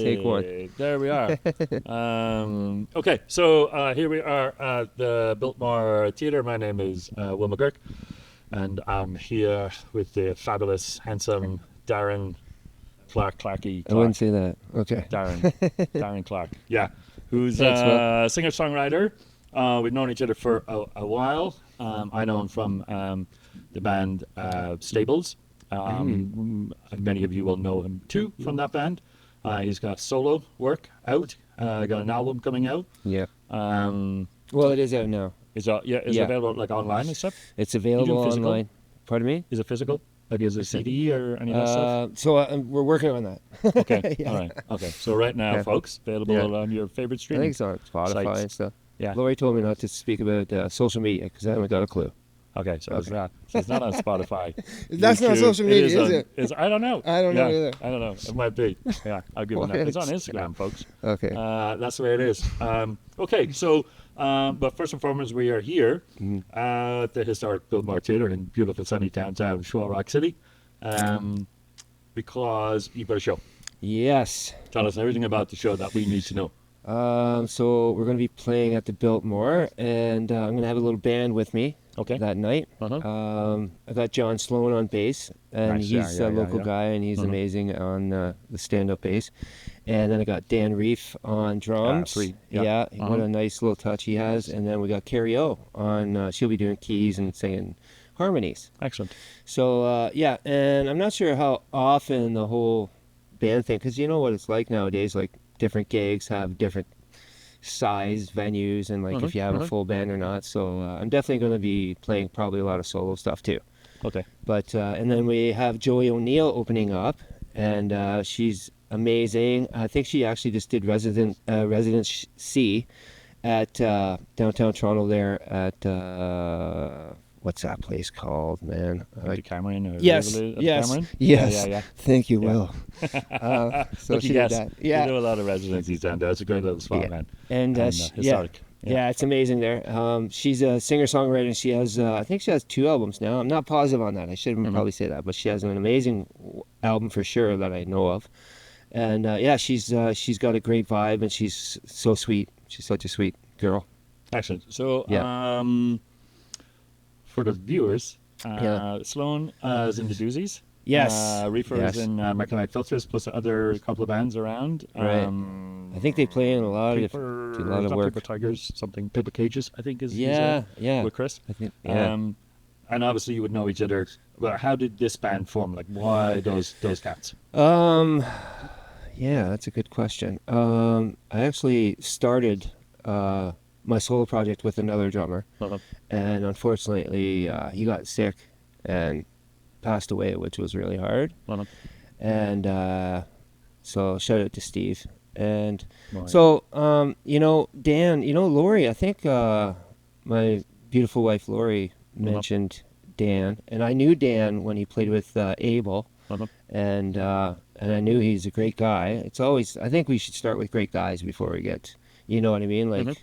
Take one. There we are. Okay, so here we are at the Biltmore Theatre. My name is Will McGuirk, and I'm here with the fabulous, handsome Darren Clarke. I wouldn't say that. Okay. Darren Clarke. Yeah, who's Thanks, Will. a singer-songwriter. We've known each other for a while. I know him from the band Stables. Many of you will know him too from that band. He's got solo work out. Got an album coming out. Yeah. Well, it is out now. Is it available like online and stuff? It's available online. Pardon me? Is it physical? Like is it a CD or any of that stuff? So we're working on that. Okay. Yeah. All right. Okay. So right now, folks, available on your favorite I streaming. think it's on Spotify sites. and stuff. Yeah. Laurie told me not to speak about social media because I haven't got a clue. Okay, so it's not. So it's not on Spotify. That's not YouTube. social media, is it? I don't know. I don't know either. I don't know. It might be. Yeah, I'll give it that. It's on Instagram, folks. Okay. That's the way it is. Okay, so, but first and foremost, we are here at the historic Biltmore Theatre in beautiful sunny downtown Slowcity, because you've got a show. Yes. Tell us everything about the show that we need to know. So we're going to be playing at the Biltmore, and I'm going to have a little band with me that night. I got John Sloan on bass, and he's a local guy, and he's amazing on the stand-up bass. And then I got Dan Reef on drums. What a nice little touch he has. And then we got Carrie O on, she'll be doing keys and singing harmonies. Excellent. So, and I'm not sure how often the whole band thing, because you know what it's like nowadays, like different gigs have different size venues and like if you have a full band or not. So I'm definitely going to be playing probably a lot of solo stuff too. Okay. But and then we have Joey O'Neill opening up, and she's amazing. I think she actually just did residency at downtown Toronto there at what's that place called, man? Cameron? Or yes. Cameron? Yes. Yeah. Thank you, Will. So she did that. Yeah. You do a lot of residencies down there. It's a great little spot, man. And historic. Yeah, it's amazing there. She's a singer-songwriter, and she has, I think she has 2 albums now. I'm not positive on that. I should probably say that, but she has an amazing album for sure that I know of. And she's got a great vibe, and she's so sweet. She's such a sweet girl. Excellent. So, for the viewers, Sloan is in the Doozies. Yes. Reefer is in Mechanite Filters, plus other couple of bands around. Right. I think they play in a lot of work. Paper Tigers, something. Paper Cages, I think is with Chris. I think. And obviously you would know each other. Well, how did this band form? Like, why those cats? Yeah, that's a good question. I actually started my solo project with another drummer, and unfortunately he got sick and passed away, which was really hard. And so shout out to Steve. And so Dan, Laurie, I think my beautiful wife Laurie mentioned Dan, and I knew Dan when he played with Abel, and I knew he's a great guy. It's always, I think we should start with great guys before we get, you know what I mean, like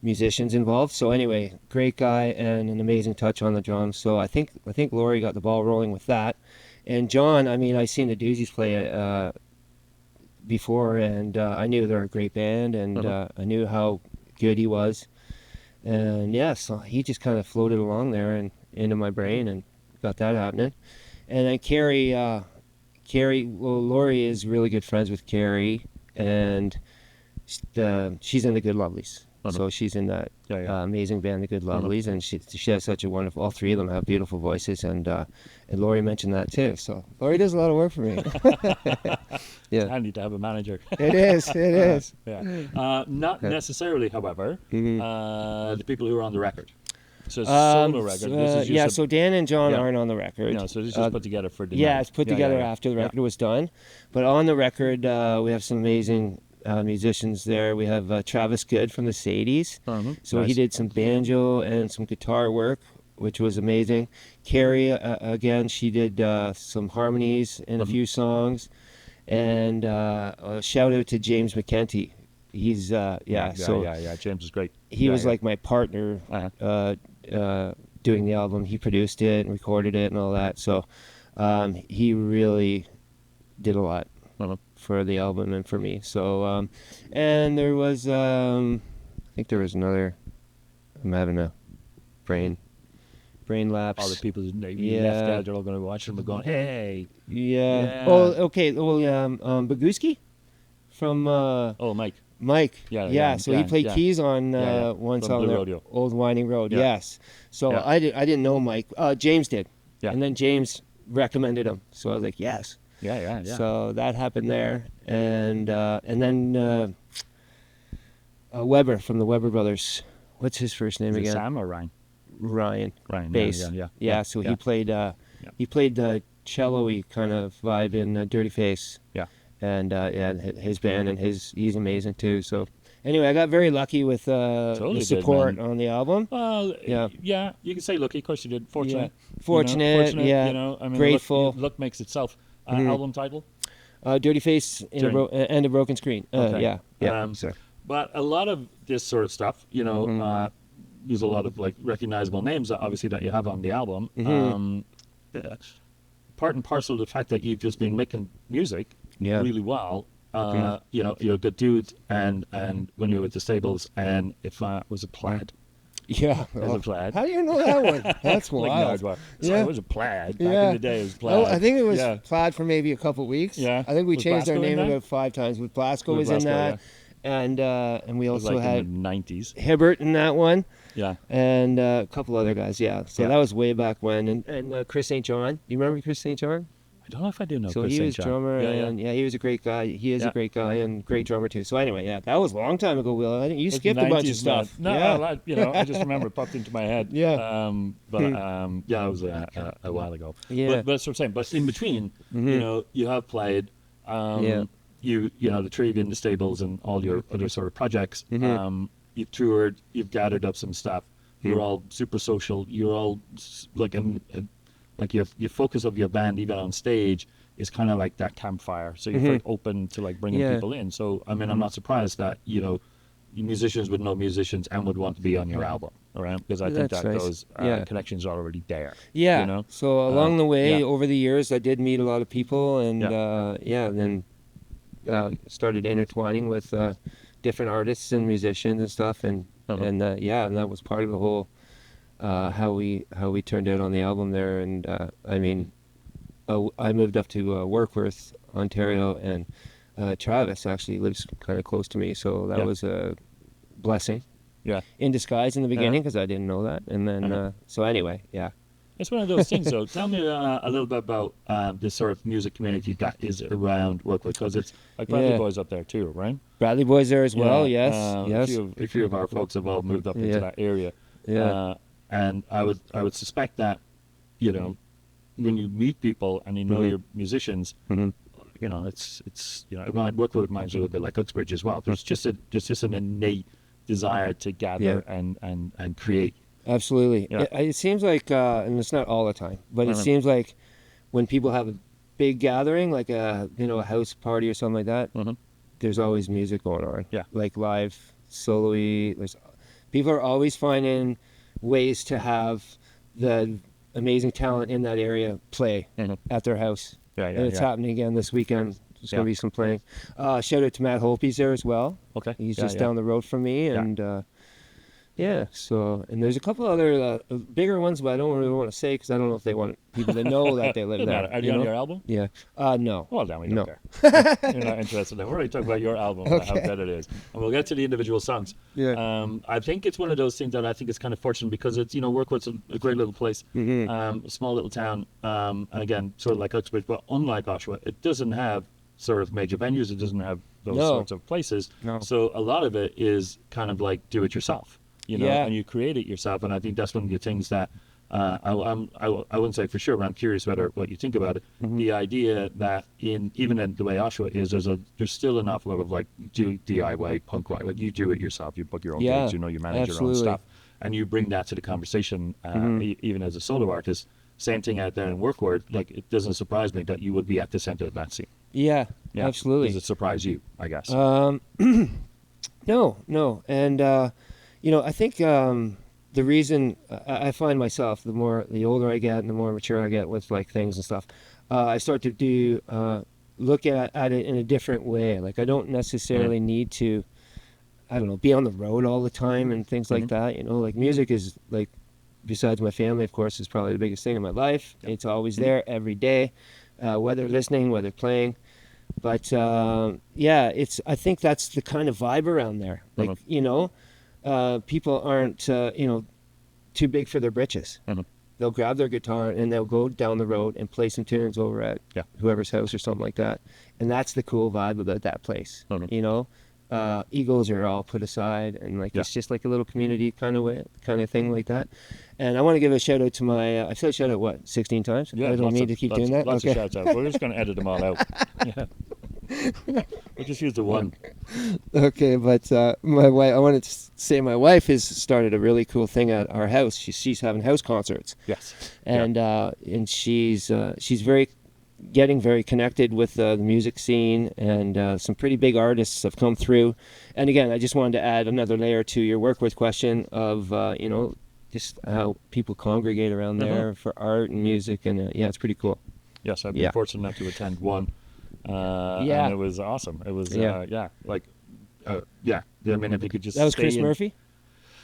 musicians involved. So anyway, great guy and an amazing touch on the drums. So I think Laurie got the ball rolling with that. And John, I mean, I seen the Doozies play before, and I knew they're a great band, and I knew how good he was. And so he just kind of floated along there and into my brain and got that happening. And then Carrie, Laurie is really good friends with Carrie, and she's in the Good Lovelies. So she's in that amazing band, the Good Lovelies, and she has such a wonderful. All 3 of them have beautiful voices, and Laurie mentioned that too. So Laurie does a lot of work for me. I need to have a manager. It is. Not necessarily, however, the people who are on the record. So solo record. This is so Dan and John aren't on the record. No, so this is just put together for the it's put together after the record was done. But on the record, we have some amazing musicians there. We have Travis Good from the Sadies. So he did some banjo and some guitar work, which was amazing. Carrie, again, she did some harmonies in a few songs. And a shout out to James McKenty. He's James is great. He was like my partner doing the album. He produced it and recorded it and all that. So he really did a lot for the album and for me. So, and there was, I think there was another. I'm having a brain lapse. All the people who Yeah. left out, they're all going to watch them and going, hey. Yeah. Yeah. Oh, okay. Well, Baguski from Oh, Mike. Mike. Yeah, So he played keys on one From song Blue there, Rodeo. Old Winding Road. Yeah. Yes. So Yeah. I didn't know Mike. James did. Yeah. And then James recommended him. So I was like, yes. Yeah. So that happened there, and then Weber from the Weber Brothers. What's his first name Is it again? Sam or Ryan? Ryan. Bass. Yeah. So he played. He played the cello-y kind of vibe in Dirty Face. Yeah. And his band, and he's amazing too. So anyway, I got very lucky with Totally the support did, man. on the album. Well, Yeah. you can say lucky. Of course you did. Fortunate. Fortunate, yeah. You know, I mean, Grateful. Luck makes itself. Mhm. Album title? Dirty Face and a Broken Screen. Okay. Yeah. But a lot of this sort of stuff, use a lot of like recognizable names, obviously, that you have on the album. Part and parcel of the fact that you've just been making music really well. You're a good dude, and when you're with the Stables, and if I was a plaid. Yeah. As a plaid. How do you know that one? That's Like wild. Nardwuar. Yeah. It was a plaid. Back in the day, it was plaid. Oh, I think it was plaid for maybe a couple weeks. Yeah. I think we Was changed our Blasco in name that? about 5 times. With Blasco was With in Blasco, that, and we It was also like had in the 90s. Hibbert in that one, Yeah. and a couple other guys. Yeah. So Yeah. that was way back when, and Chris St. John. Do you remember Chris St. John? I don't know if I do know So Chris he St. was John. drummer, Yeah, and he was a great guy. He is Yeah. a great guy and great drummer too. So anyway, that was a long time ago, Will. I think you It's skipped a bunch of 90s, stuff. man. No, yeah. I just remember it popped into my head. Yeah. It was a while ago. Yeah. But that's what I'm saying. But in between, you have played. Yeah. The three of you in the Stables and all your other sort of projects. You've toured. You've gathered up some stuff. You're all super social. You're all like your focus of your band, even on stage, is kind of like that campfire. So you're very open to like bringing people in. So I mean, I'm not surprised that musicians would know musicians and would want to be on your album, all right? Because I think That's that nice. those Yeah. connections are already there. Yeah. You know? So along the way, yeah. over the years, I did meet a lot of people, and Yeah. then started intertwining with different artists and musicians and stuff, and and that was part of the whole how we turned out on the album there. And I mean, I moved up to Warkworth, Ontario, and Travis actually lives kind of close to me, so that was a blessing. Yeah. In disguise in the beginning, because I didn't know that, and then so anyway, yeah. It's one of those things, though. Tell me a little bit about this sort of music community that is around Warkworth, because it's like Bradley Boys up there too, right? Bradley Boys there as well. Yeah. Yes. A few of our folks have all moved up into that area. Yeah. And I would suspect that, when you meet people and you know you're musicians, it's Warkworth reminds me a little bit like Uxbridge as well. There's just an innate desire to gather and create. Absolutely. Yeah. It seems like, and it's not all the time, but it seems like when people have a big gathering, like a house party or something like that, there's always music going on. Yeah. Like live, solo-y. People are always finding ways to have the amazing talent in that area play at their house. Yeah, And it's happening again this weekend. There's going to be some playing. Shout out to Matt Holpe's there as well. Okay. He's just down the road from me, and so, and there's a couple other bigger ones, but I don't really want to say because I don't know if they want people to know that they live there. Are you on your album? Yeah. No. Well, then we don't No. care. You're not interested. We're already talking about your album and how good it is, and we'll get to the individual songs. Yeah. I think it's one of those things that I think is kind of fortunate because it's Warkworth's a great little place, a small little town, and again, sort of like Uxbridge, but unlike Oshawa, it doesn't have sort of major venues. It doesn't have those sorts of places. No. So a lot of it is kind of like do it yourself. And you create it yourself, and I think that's one of the things that I wouldn't say for sure, but I'm curious what you think about it. The idea that even in the way Oshawa is, there's still an awful lot of like DIY punk rock, like you do it yourself, you book your own gigs, you manage your own stuff, and you bring that to the conversation, even as a solo artist. Same thing out there in Warkworth. Like it doesn't surprise me that you would be at the center of that scene. Yeah. Absolutely. Does it surprise you? I guess. No, and I think the reason I find myself, the older I get and the more mature I get with like things and stuff, I start to do look at it in a different way. Like, I don't necessarily need to, I don't know, be on the road all the time and things like that. You know, like, music is, like, besides my family, of course, is probably the biggest thing in my life. It's always there every day, whether listening, whether playing. But yeah, I think that's the kind of vibe around there. Like, you know, people aren't, you know, too big for their britches. They'll grab their guitar and they'll go down the road and play some tunes over at whoever's house or something like that. And that's the cool vibe about that place. You know, egos are all put aside, and like it's just like a little community kind of thing like that. And I want to give a shout out to my. I've said shout out what 16 times. Yeah, I don't need to keep doing that. Lots of shouts out. We're just going to edit them all out. Yeah. We'll just use the one. Okay, but my wife. I wanted to say my wife has started a really cool thing at our house. She's having house concerts. Yes. And she's getting very connected with the music scene, and some pretty big artists have come through. And again, I just wanted to add another layer to your work with question of you know, just how people congregate around there for art and music, and yeah, it's pretty cool. Yes, I've been fortunate enough to attend one. And it was awesome. It was like I mean, if you could just that was Chris Murphy.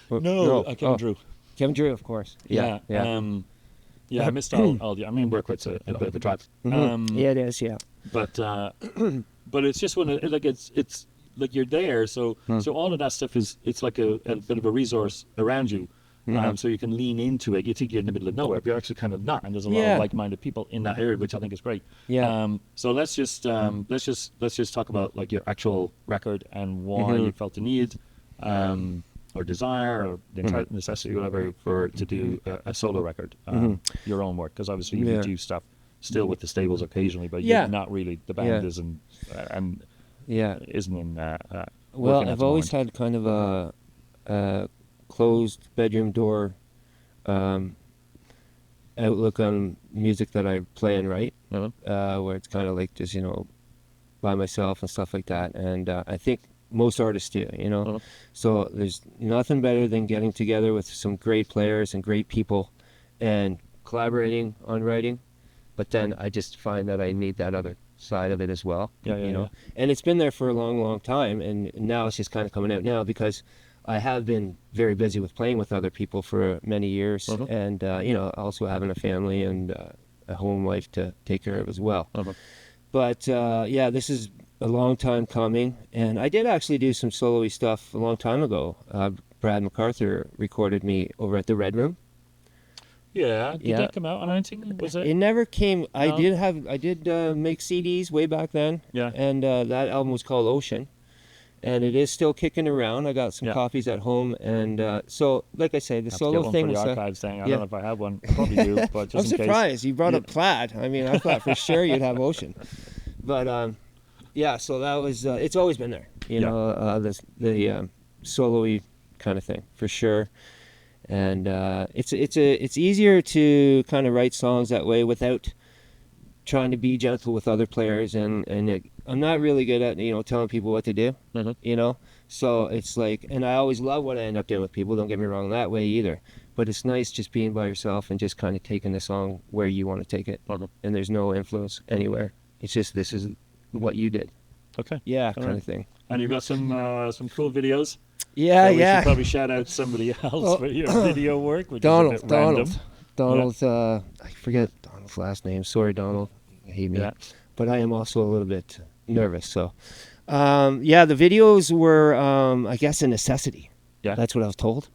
No, Kevin Drew. Kevin Drew, of course. Yeah. I missed all the. I mean, Berkowitz a bit of a drive. Yeah, it is. Yeah. But it's just when it's like you're there, so all of that stuff it's like a bit of a resource around you. So you can lean into it. You think you're in the middle of nowhere, but you're actually kind of not. And there's a lot of like-minded people in that area, which I think is great. Yeah. So let's just talk about like your actual record and why you felt the need, or desire, or the necessity, whatever, to do a solo record, your own work. Because obviously you do stuff still with the stables occasionally, but you're not really. The band isn't, and isn't in. Well, I've always had kind of a closed bedroom door outlook on music that I play and write, where it's kind of like just, you know, by myself and stuff like that. And I think most artists do, you know. So there's nothing better than getting together with some great players and great people and collaborating on writing. But then I just find that I need that other side of it as well, you know. And it's been there for a long, long time, and now it's just kind of coming out now because I have been very busy with playing with other people for many years, and you know, also having a family and a home life to take care of as well. But yeah, this is a long time coming, and I did actually do some solo-y stuff a long time ago. Brad MacArthur recorded me over at the Red Room. Yeah, did that come out on anything? Was it? It never came. No. I did make CDs way back then. Yeah. And that album was called Ocean. And it is still kicking around. I got some copies at home, and so, like I say, the solo thing was. For the archives thing. I don't know if I have one. I probably do, but just I'm in surprised case. you brought up Plaid. I mean, I thought for sure you'd have Ocean, but yeah. So that was. It's always been there, you know. The solo-y kind of thing for sure, and it's easier to kind of write songs that way without trying to be gentle with other players, and I'm not really good at, you know, telling people what to do, you know, so it's like, and I always love what I end up doing with people, don't get me wrong that way either, but it's nice just being by yourself and just kind of taking the song where you want to take it, and there's no influence anywhere, it's just this is what you did. Kind of thing. And you've got some cool videos. We should probably shout out somebody else for your video work, which is a bit random. Donald, I forget Donald's last name. Sorry, Donald. I hate me. Yeah. But I am also a little bit nervous. So, the videos were, I guess, a necessity. Yeah. That's what I was told.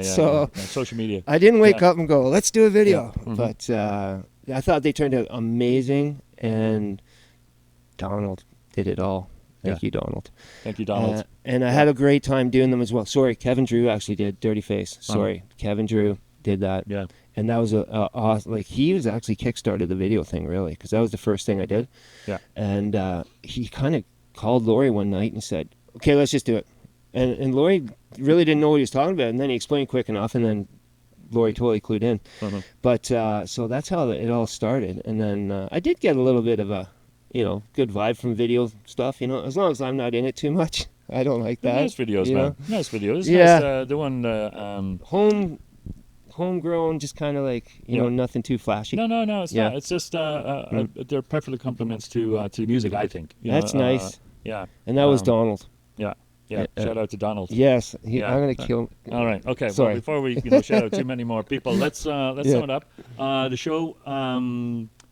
So, social media. I didn't wake up and go, let's do a video. Yeah. But I thought they turned out amazing. And Donald did it all. Thank you, Donald. Thank you, Donald. And I had a great time doing them as well. Sorry, Kevin Drew actually did Dirty Face. Sorry, Kevin Drew did that. Yeah. And that was awesome. Like, he was actually kickstarted the video thing, really, because that was the first thing I did. Yeah. And he kind of called Laurie one night and said, okay, let's just do it. And Laurie really didn't know what he was talking about, and then he explained quick enough, and then Laurie totally clued in. But so that's how it all started. And then I did get a little bit of a, you know, good vibe from video stuff, you know, as long as I'm not in it too much. I don't like that. Nice videos, man. Nice videos. Yeah. Nice, the one... Home homegrown, just kind of like, you know, nothing too flashy. No, it's not. It's just they're perfectly compliments to music, I think. That's nice. Yeah. And that was Donald. Yeah. Shout out to Donald. Yes, I'm gonna kill him. All right. Okay. Sorry. Well, before we shout out too many more people, let's sum it up. The show,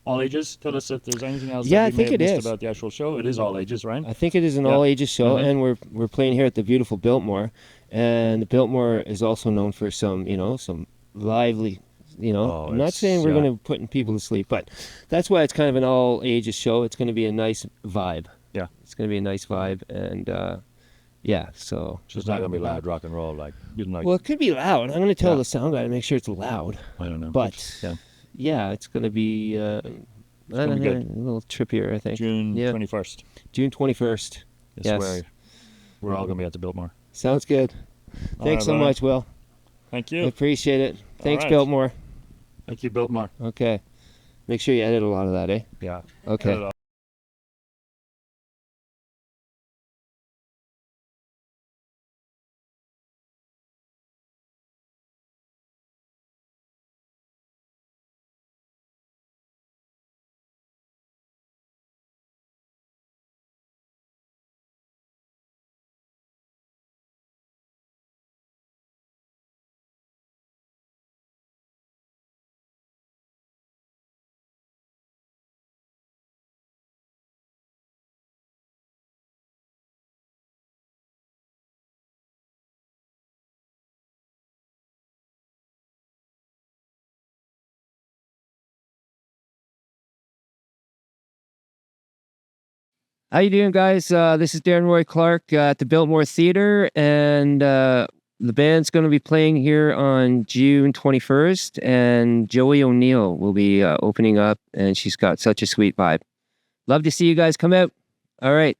all ages. Tell us if there's anything else. Yeah, that I you think may have it missed is about the actual show. It is all ages, right? I think it is an all ages show, and we're playing here at the beautiful Biltmore, and the Biltmore is also known for some lively. I'm not saying we're going to put people to sleep, but that's why it's kind of an all ages show. It's going to be a nice vibe. Yeah, it's going to be a nice vibe, and so it's not going to be loud rock and roll like. Well, it could be loud. I'm going to tell the sound guy to make sure it's loud. I don't know, but it's going to be a little trippier, I think. June 21st. June 21st. Yes, we're all going to be at the Biltmore. Sounds good. Thanks so much, Will. Thank you. I appreciate it. Thanks, Biltmore. Thank you, Biltmore. Okay. Make sure you edit a lot of that, eh? Yeah. Okay. How you doing, guys? This is Darren Roy Clarke at the Biltmore Theatre, and the band's going to be playing here on June 21st, and Joey O'Neill will be opening up, and she's got such a sweet vibe. Love to see you guys come out. All right.